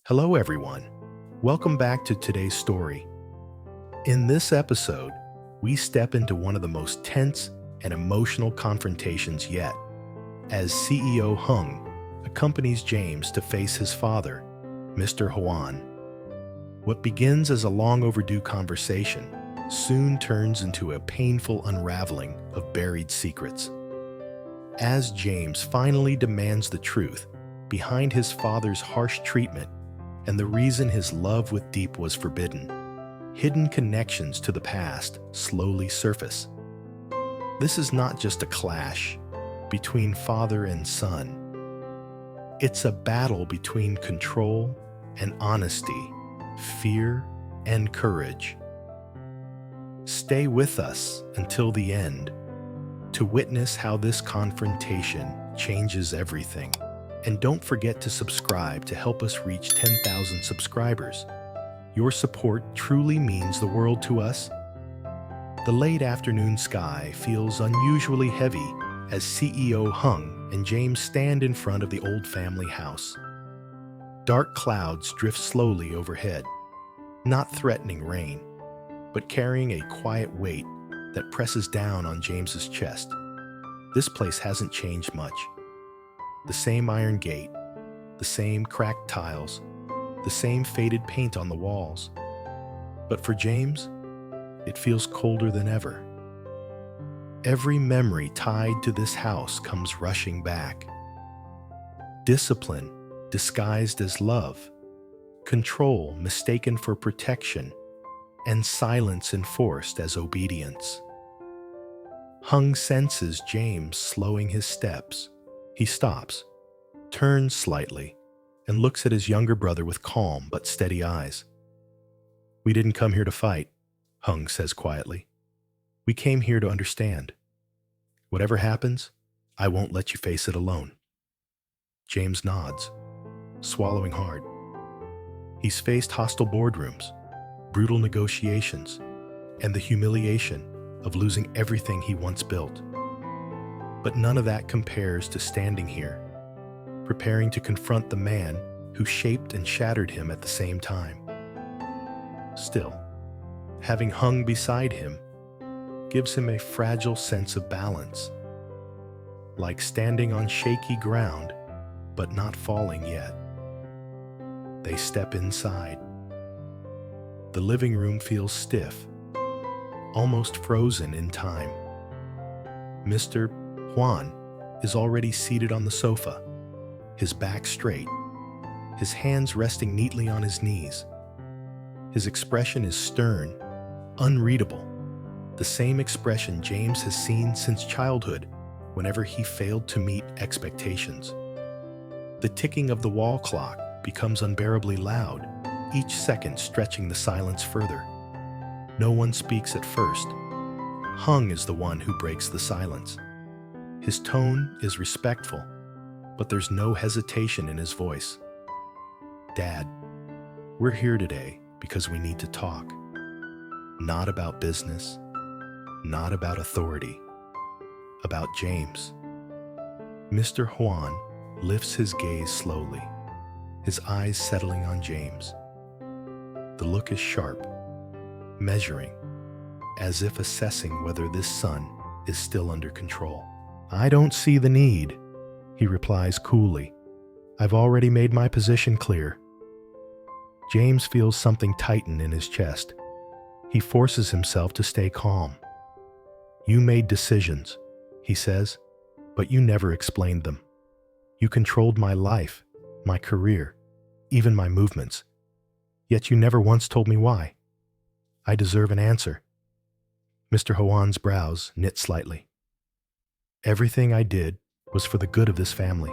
Hello, everyone. Welcome back to today's story. In this episode, we step into one of the most tense and emotional confrontations yet, as CEO Hung accompanies James to face his father, Mr. Huan. What begins as a long overdue conversation soon turns into a painful unraveling of buried secrets. As James finally demands the truth behind his father's harsh treatment and the reason his love with Diep was forbidden, hidden connections to the past slowly surface. This is not just a clash between father and son. It's a battle between control and honesty, fear and courage. Stay with us until the end to witness how this confrontation changes everything. And don't forget to subscribe to help us reach 10,000 subscribers. Your support truly means the world to us. The late afternoon sky feels unusually heavy as CEO Hung and James stand in front of the old family house. Dark clouds drift slowly overhead, not threatening rain, but carrying a quiet weight that presses down on James's chest. This place hasn't changed much. The same iron gate, the same cracked tiles, the same faded paint on the walls. But for James, it feels colder than ever. Every memory tied to this house comes rushing back. Discipline disguised as love, control mistaken for protection, and silence enforced as obedience. Hung senses James slowing his steps. He stops, turns slightly, and looks at his younger brother with calm but steady eyes. "We didn't come here to fight," Hung says quietly. "We came here to understand. Whatever happens, I won't let you face it alone." James nods, swallowing hard. He's faced hostile boardrooms, brutal negotiations, and the humiliation of losing everything he once built. But none of that compares to standing here, preparing to confront the man who shaped and shattered him at the same time. Still, having Hung beside him gives him a fragile sense of balance, like standing on shaky ground, but not falling yet. They step inside. The living room feels stiff, almost frozen in time. Mr. Huan is already seated on the sofa, his back straight, his hands resting neatly on his knees. His expression is stern, unreadable, the same expression James has seen since childhood whenever he failed to meet expectations. The ticking of the wall clock becomes unbearably loud, each second stretching the silence further. No one speaks at first. Hung is the one who breaks the silence. His tone is respectful, but there's no hesitation in his voice. "Dad, we're here today because we need to talk. Not about business, not about authority, about James." Mr. Huan lifts his gaze slowly, his eyes settling on James. The look is sharp, measuring, as if assessing whether this son is still under control. "I don't see the need," he replies coolly. "I've already made my position clear." James feels something tighten in his chest. He forces himself to stay calm. "You made decisions," he says, "but you never explained them. You controlled my life, my career, even my movements. Yet you never once told me why. I deserve an answer." Mr. Huan's brows knit slightly. "Everything I did was for the good of this family."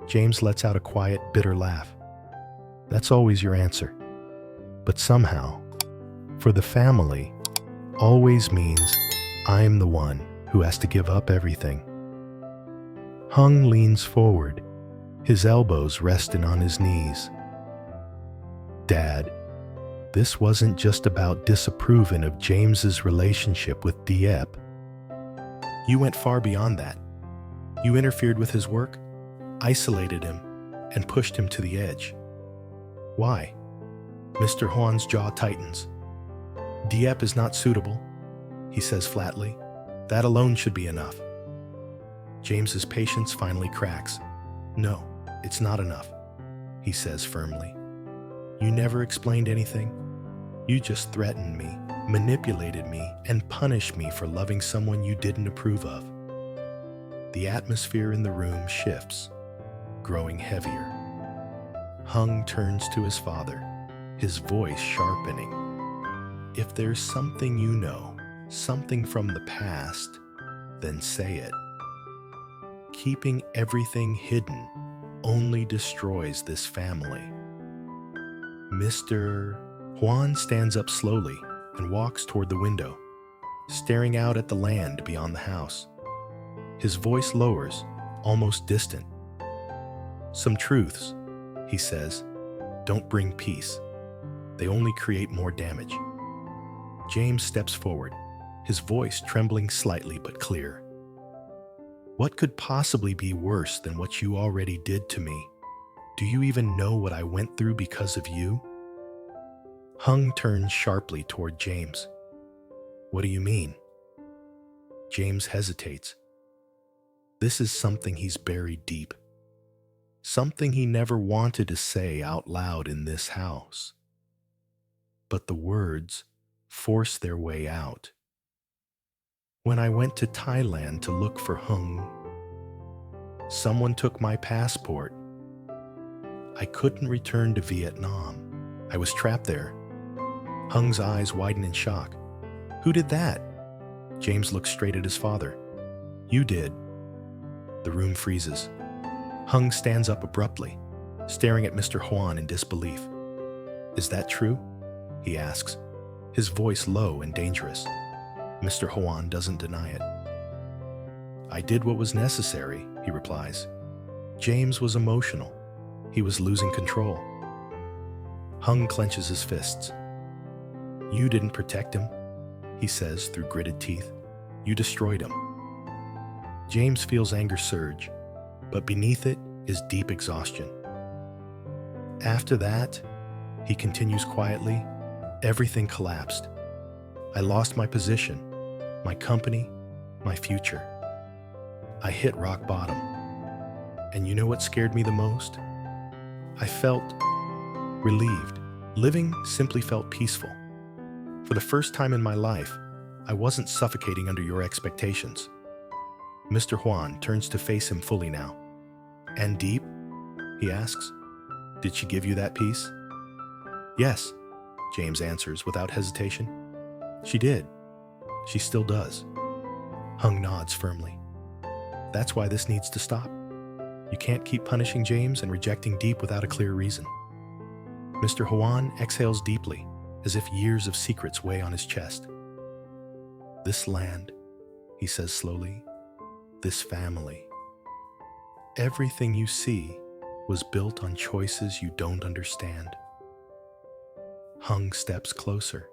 James lets out a quiet, bitter laugh. "That's always your answer. But somehow, for the family always means I'm the one who has to give up everything." Hung leans forward, his elbows resting on his knees. "Dad, this wasn't just about disapproving of James's relationship with Diep. You went far beyond that. You interfered with his work, isolated him, and pushed him to the edge. Why? Mr. Juan's jaw tightens. Diep is not suitable, he says flatly. That alone should be enough. James's patience finally cracks. No, it's not enough, he says firmly. You never explained anything. You just threatened me, manipulated me, and punished me for loving someone you didn't approve of. The atmosphere in the room shifts, growing heavier. Hung turns to his father, his voice sharpening. If there's something you know, something from the past, then say it. Keeping everything hidden only destroys this family. Mr. Juan stands up slowly and walks toward the window, staring out at the land beyond the house. His voice lowers, almost distant. Some truths, he says, don't bring peace. They only create more damage. James steps forward, his voice trembling slightly but clear. What could possibly be worse than what you already did to me? Do you even know what I went through because of you? Hung turns sharply toward James. What do you mean? James hesitates. This is something he's buried deep. Something he never wanted to say out loud in this house. But the words force their way out. When I went to Thailand to look for Hung, someone took my passport. I couldn't return to Vietnam. I was trapped there. Hung's eyes widen in shock. Who did that? James looks straight at his father. You did. The room freezes. Hung stands up abruptly, staring at Mr. Juan in disbelief. Is that true? He asks, his voice low and dangerous. Mr. Juan doesn't deny it. I did what was necessary, he replies. James was emotional. He was losing control. Hung clenches his fists. You didn't protect him, he says through gritted teeth. You destroyed him. James feels anger surge, but beneath it is deep exhaustion. After that, he continues quietly, everything collapsed. I lost my position, my company, my future. I hit rock bottom. And you know what scared me the most? I felt relieved. Living simply felt peaceful. For the first time in my life, I wasn't suffocating under your expectations. Mr. Juan turns to face him fully now. And Diep? He asks. Did she give you that peace? Yes, James answers without hesitation. She did. She still does. Hung nods firmly. That's why this needs to stop. You can't keep punishing James and rejecting Diep without a clear reason. Mr. Juan exhales deeply, as if years of secrets weigh on his chest. This land, he says slowly, this family. Everything you see was built on choices you don't understand. Hung steps closer.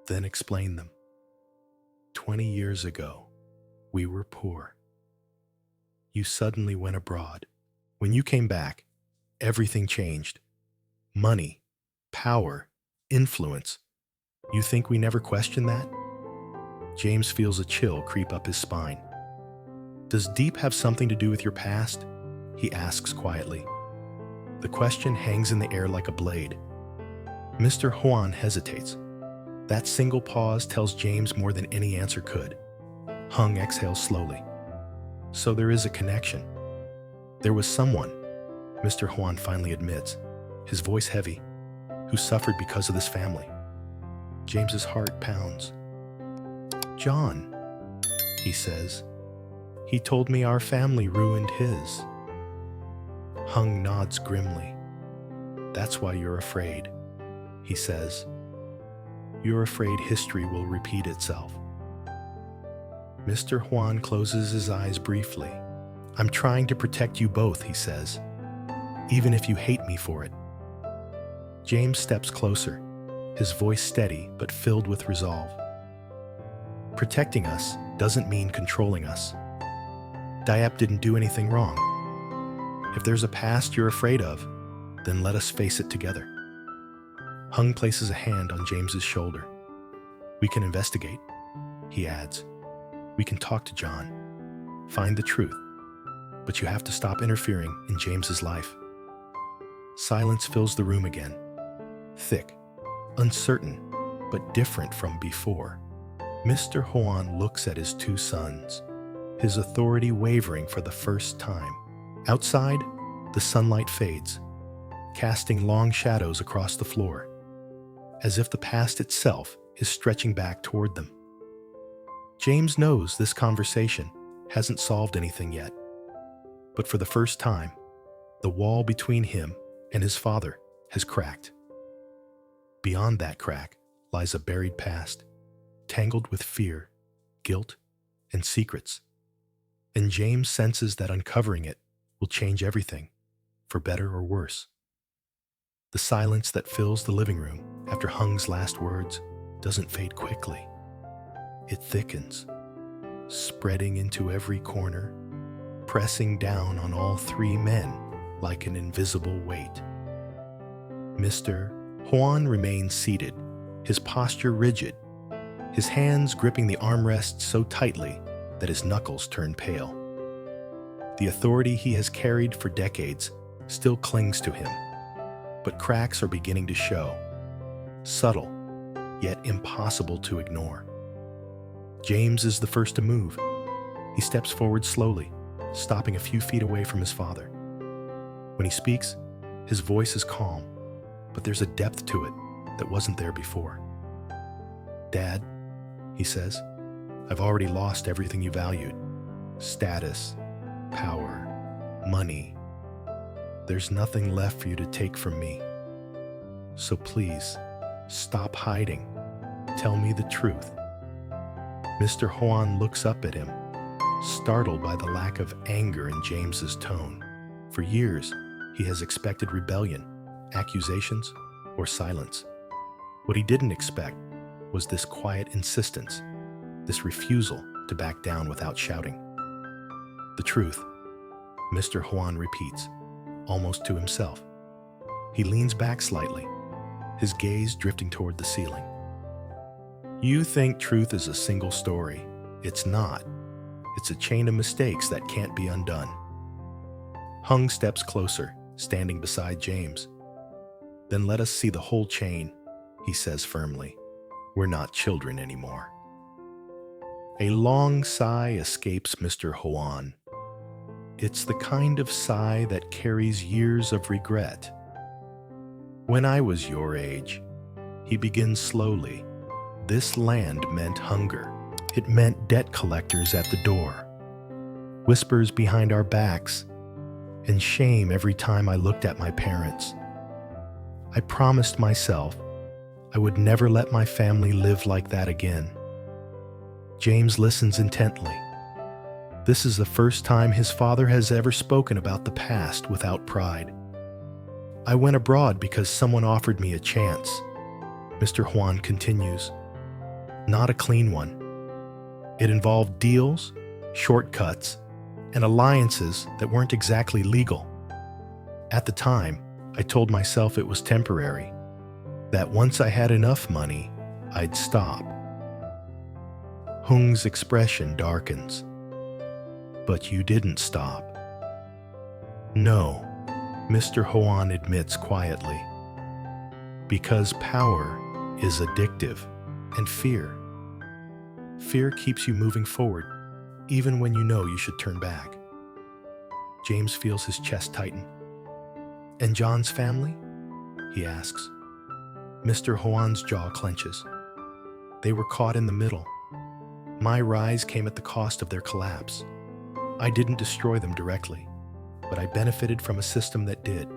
Then explain them. 20 years ago, we were poor. You suddenly went abroad. When you came back, everything changed. Money, power, influence. You think we never questioned that? James feels a chill creep up his spine. Does Diep have something to do with your past? He asks quietly. The question hangs in the air like a blade. Mr. Juan hesitates. That single pause tells James more than any answer could. Hung exhales slowly. So there is a connection. There was someone, Mr. Juan finally admits, his voice heavy, who suffered because of this family. James's heart pounds. John, he says. He told me our family ruined his. Hung nods grimly. That's why you're afraid, he says. You're afraid history will repeat itself. Mr. Juan closes his eyes briefly. I'm trying to protect you both, he says, even if you hate me for it. James steps closer, his voice steady but filled with resolve. Protecting us doesn't mean controlling us. Diep didn't do anything wrong. If there's a past you're afraid of, Then let us face it together. Hung places a hand on James's shoulder. We can investigate, he adds. We can talk to John, find the truth, but you have to stop interfering in James's life. Silence fills the room again, thick, uncertain, but different from before. Mr. Huan looks at his two sons, his authority wavering for the first time. Outside, the sunlight fades, casting long shadows across the floor, as if the past itself is stretching back toward them. James knows this conversation hasn't solved anything yet, but for the first time, the wall between him and his father has cracked. Beyond that crack lies a buried past, tangled with fear, guilt, and secrets. And James senses that uncovering it will change everything, for better or worse. The silence that fills the living room after Hung's last words doesn't fade quickly. It thickens, spreading into every corner, pressing down on all three men like an invisible weight. Mr. Huan remains seated, his posture rigid, his hands gripping the armrests so tightly that his knuckles turn pale. The authority he has carried for decades still clings to him, but cracks are beginning to show, subtle, yet impossible to ignore. James is the first to move. He steps forward slowly, stopping a few feet away from his father. When he speaks, his voice is calm, but there's a depth to it that wasn't there before. "Dad," he says, "I've already lost everything you valued. Status, power, money. There's nothing left for you to take from me. So please, stop hiding. Tell me the truth." Mr. Huan looks up at him, startled by the lack of anger in James's tone. For years, he has expected rebellion, accusations, or silence. What he didn't expect was this quiet insistence, this refusal to back down without shouting. "The truth," Mr. Huan repeats, almost to himself. He leans back slightly, his gaze drifting toward the ceiling. "You think truth is a single story. It's not. It's a chain of mistakes that can't be undone." Hung steps closer, standing beside James. "Then let us see the whole chain," he says firmly. "We're not children anymore." A long sigh escapes Mr. Huan. It's the kind of sigh that carries years of regret. "When I was your age," he begins slowly, "this land meant hunger. It meant debt collectors at the door, whispers behind our backs, and shame every time I looked at my parents. I promised myself I would never let my family live like that again." James listens intently. This is the first time his father has ever spoken about the past without pride. "I went abroad because someone offered me a chance," Mr. Huan continues. "Not a clean one. It involved deals, shortcuts, and alliances that weren't exactly legal. At the time, I told myself it was temporary, that once I had enough money, I'd stop." Hung's expression darkens. "But you didn't stop." "No," Mr. Huan admits quietly. "Because power is addictive, and fear. Fear keeps you moving forward, even when you know you should turn back." James feels his chest tighten. "And John's family?" he asks. Mr. Huan's jaw clenches. "They were caught in the middle. My rise came at the cost of their collapse. I didn't destroy them directly, but I benefited from a system that did.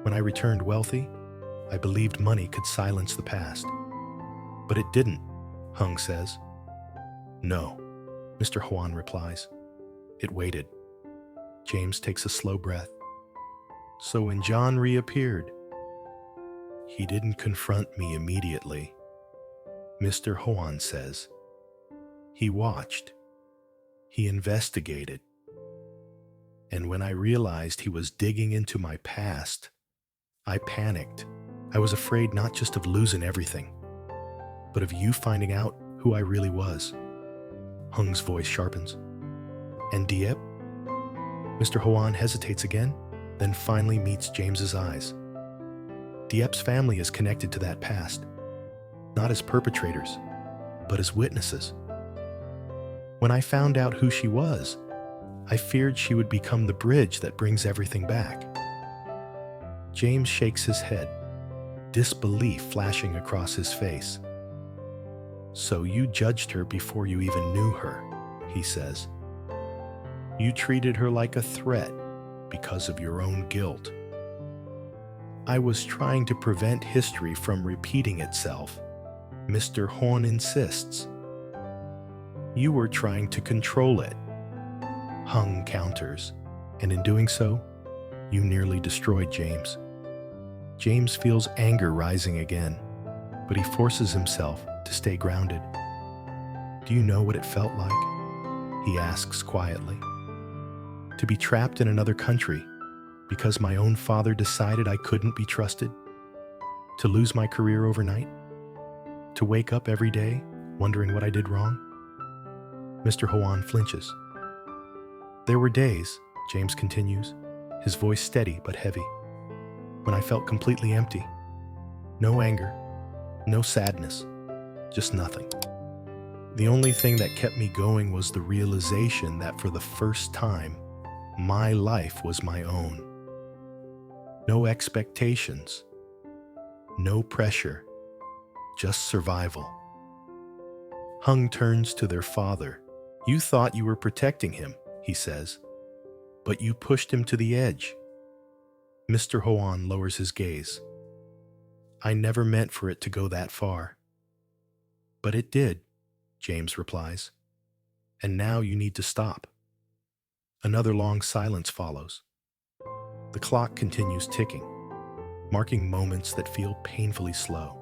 When I returned wealthy, I believed money could silence the past. But it didn't," Hung says. "No," Mr. Huan replies. "It waited." James takes a slow breath. "So when John reappeared, he didn't confront me immediately," Mr. Huan says. "He watched. He investigated. And when I realized he was digging into my past, I panicked. I was afraid not just of losing everything, but of you finding out who I really was. Hung's voice sharpens. And Diep? Mr. Hoan hesitates again, then finally meets James's eyes. Diep's family is connected to that past, not as perpetrators, but as witnesses. When I found out who she was, I feared she would become the bridge that brings everything back. James shakes his head, disbelief flashing across his face. So you judged her before you even knew her, he says. You treated her like a threat because of your own guilt. I was trying to prevent history from repeating itself, Mr. Horn insists. You were trying to control it. Hung counters, and in doing so, you nearly destroyed James. James feels anger rising again, but he forces himself to stay grounded. Do you know what it felt like? He asks quietly. To be trapped in another country because my own father decided I couldn't be trusted? To lose my career overnight? To wake up every day wondering what I did wrong? Mr. Hoan flinches. There were days, James continues, his voice steady but heavy, when I felt completely empty. No anger, no sadness, just nothing. The only thing that kept me going was the realization that for the first time, my life was my own. No expectations, no pressure, just survival. Hung turns to their father. You thought you were protecting him, he says, but you pushed him to the edge. Mr. Hoan lowers his gaze. I never meant for it to go that far. But it did, James replies. And now you need to stop. Another long silence follows. The clock continues ticking, marking moments that feel painfully slow.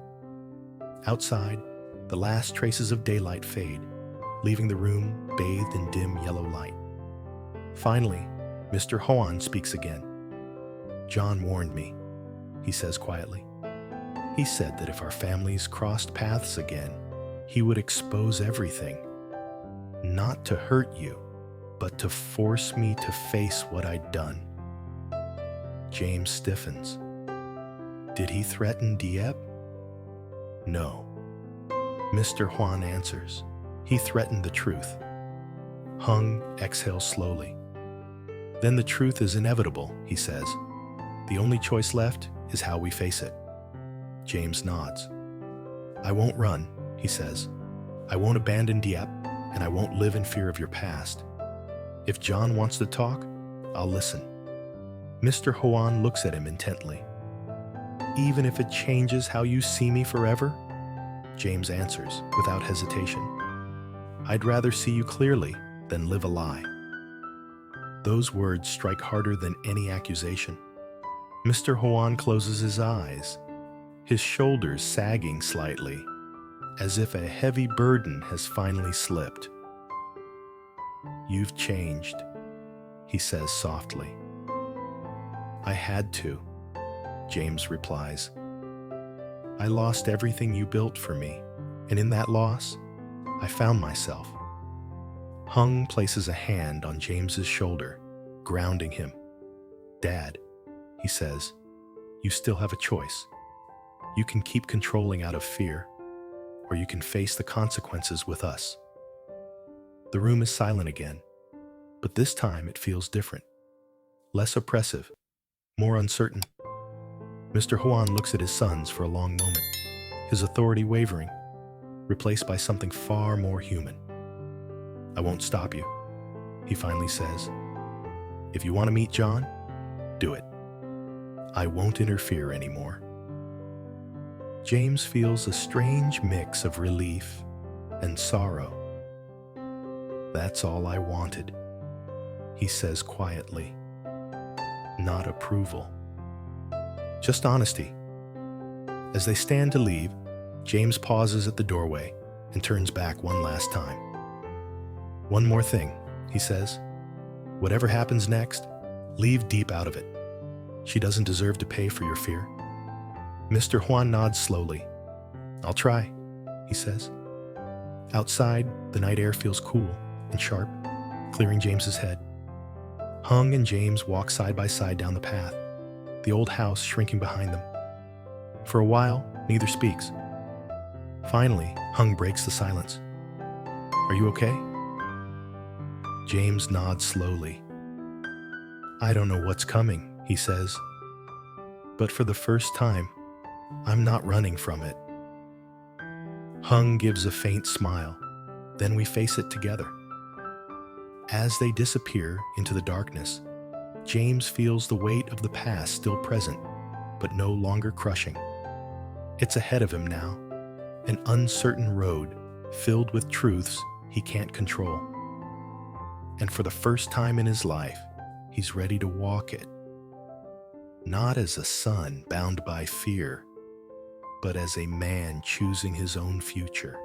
Outside, the last traces of daylight fade, leaving the room bathed in dim yellow light. Finally, Mr. Hoan speaks again. John warned me, he says quietly. He said that if our families crossed paths again, he would expose everything. Not to hurt you, but to force me to face what I'd done. James stiffens. Did he threaten Diep? No. Mr. Hoan answers. He threatened the truth. Hung exhales slowly. Then the truth is inevitable, he says. The only choice left is how we face it. James nods. I won't run, he says. I won't abandon Diep, and I won't live in fear of your past. If John wants to talk, I'll listen. Mr. Hoan looks at him intently. Even if it changes how you see me forever? James answers without hesitation. I'd rather see you clearly than live a lie. Those words strike harder than any accusation. Mr. Hoan closes his eyes, his shoulders sagging slightly, as if a heavy burden has finally slipped. You've changed, he says softly. I had to, James replies. I lost everything you built for me, and in that loss, I found myself. Hung places a hand on James's shoulder, grounding him. Dad, he says, you still have a choice. You can keep controlling out of fear, or you can face the consequences with us. The room is silent again, but this time it feels different. Less oppressive, more uncertain. Mr. Hoan looks at his sons for a long moment, his authority wavering, replaced by something far more human. I won't stop you, he finally says. If you want to meet John, do it. I won't interfere anymore. James feels a strange mix of relief and sorrow. That's all I wanted, he says quietly. Not approval. Just honesty. As they stand to leave, James pauses at the doorway and turns back one last time. One more thing, he says. Whatever happens next, leave Diep out of it. She doesn't deserve to pay for your fear. Mr. Juan nods slowly. I'll try, he says. Outside, the night air feels cool and sharp, clearing James's head. Hung and James walk side by side down the path, the old house shrinking behind them. For a while, neither speaks. Finally, Hung breaks the silence. Are you okay? James nods slowly. I don't know what's coming, he says. But for the first time, I'm not running from it. Hung gives a faint smile. Then we face it together. As they disappear into the darkness, James feels the weight of the past still present, but no longer crushing. It's ahead of him now, an uncertain road filled with truths he can't control. And for the first time in his life, he's ready to walk it. Not as a son bound by fear, but as a man choosing his own future.